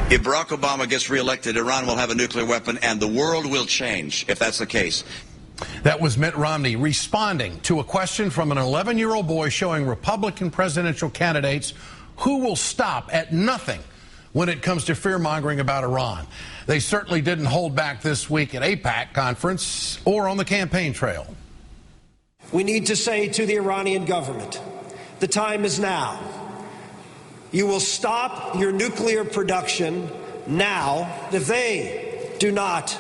If Barack Obama gets reelected, Iran will have a nuclear weapon, and the world will change if that's the case. That was Mitt Romney responding to a question from an 11-year-old boy showing Republican presidential candidates who will stop at nothing when it comes to fear-mongering about Iran. They certainly didn't hold back this week at AIPAC conference or on the campaign trail. We need to say to the Iranian government, the time is now. You will stop your nuclear production now. If they do not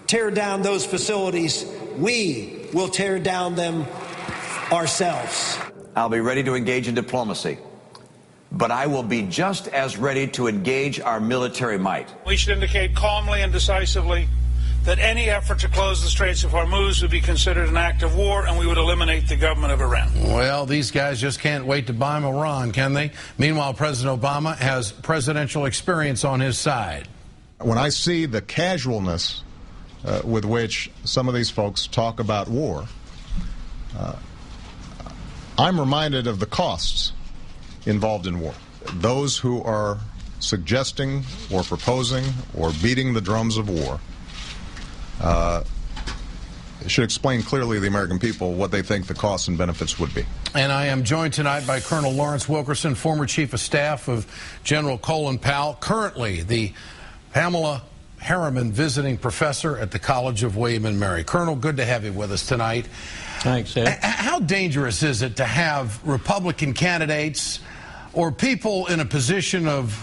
tear down those facilities, we will tear down them ourselves. I'll be ready to engage in diplomacy, but I will be just as ready to engage our military might. We should indicate calmly and decisively that any effort to close the Straits of Hormuz would be considered an act of war, and we would eliminate the government of Iran. Well, these guys just can't wait to bomb Iran, can they? Meanwhile, President Obama has presidential experience on his side. When I see the casualness with which some of these folks talk about war, I'm reminded of the costs involved in war. Those who are suggesting or proposing or beating the drums of war should explain clearly to the American people what they think the costs and benefits would be. And I am joined tonight by Colonel Lawrence Wilkerson, former Chief of Staff of General Colin Powell, currently the Pamela Harriman Visiting Professor at the College of William & Mary. Colonel, good to have you with us tonight. Thanks, Ed. How dangerous is it to have Republican candidates or people in a position of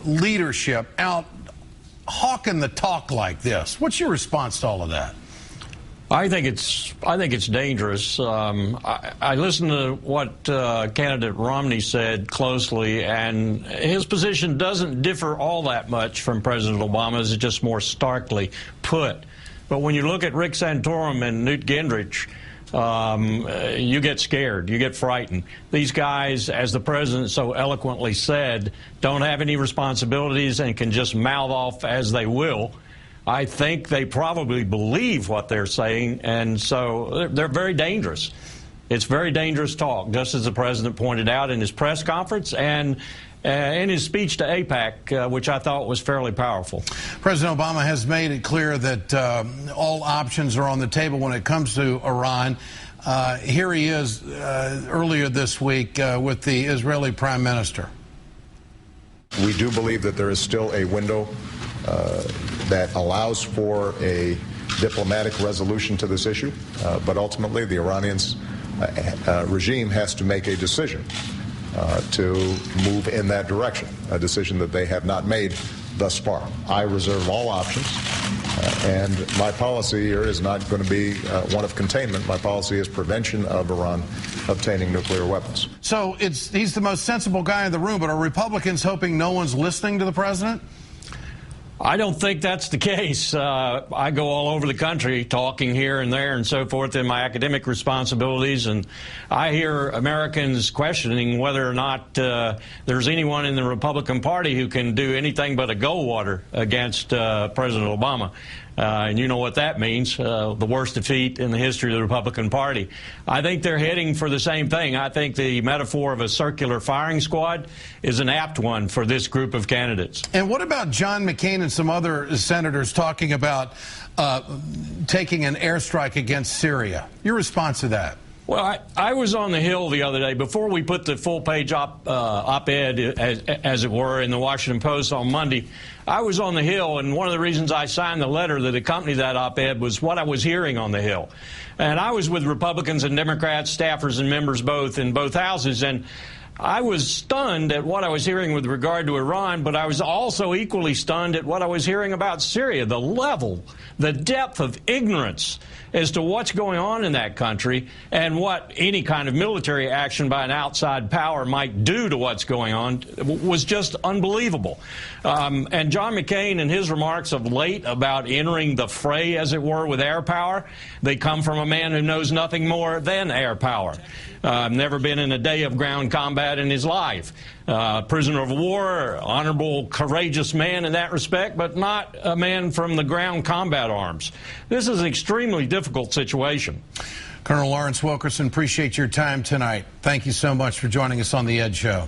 leadership out hawking the talk like this? What's your response to all of that? I think it's dangerous. I listened to what candidate Romney said closely, and his position doesn't differ all that much from President Obama's. It's just more starkly put. But when you look at Rick Santorum and Newt Gingrich, you get scared, you get frightened. These guys, as the president so eloquently said, don't have any responsibilities and can just mouth off as they will. I think they probably believe what they're saying, and so they're very dangerous. It's very dangerous talk, just as the president pointed out in his press conference and in his speech to AIPAC, which I thought was fairly powerful. President Obama has made it clear that all options are on the table when it comes to Iran. Here he is earlier this week with the Israeli Prime Minister. We do believe that there is still a window that allows for a diplomatic resolution to this issue, but ultimately the Iranians regime has to make a decision to move in that direction, a decision that they have not made thus far. I reserve all options, and my policy here is not going to be one of containment. My policy is prevention of Iran obtaining nuclear weapons. So he's the most sensible guy in the room, but are Republicans hoping no one's listening to the president? I don't think that's the case. I go all over the country talking here and there and so forth in my academic responsibilities, and I hear Americans questioning whether or not there's anyone in the Republican Party who can do anything but a go-water against President Obama. And you know what that means, the worst defeat in the history of the Republican Party. I think they're heading for the same thing. I think the metaphor of a circular firing squad is an apt one for this group of candidates. And what about John McCain and some other senators talking about taking an airstrike against Syria? Your response to that? Well, I was on the Hill the other day before we put the full-page op-ed, as it were, in the Washington Post on Monday. I was on the Hill, and one of the reasons I signed the letter that accompanied that op-ed was what I was hearing on the Hill. And I was with Republicans and Democrats, staffers and members both in both houses, and I was stunned at what I was hearing with regard to Iran, but I was also equally stunned at what I was hearing about Syria, the level, the depth of ignorance as to what's going on in that country and what any kind of military action by an outside power might do to what's going on was just unbelievable. And John McCain and his remarks of late about entering the fray, as it were, with air power, they come from a man who knows nothing more than air power. Never been in a day of ground combat in his life. Prisoner of war, honorable, courageous man in that respect, but not a man from the ground combat arms. This is an extremely difficult situation. Colonel Lawrence Wilkerson, appreciate your time tonight. Thank you so much for joining us on the Ed Show.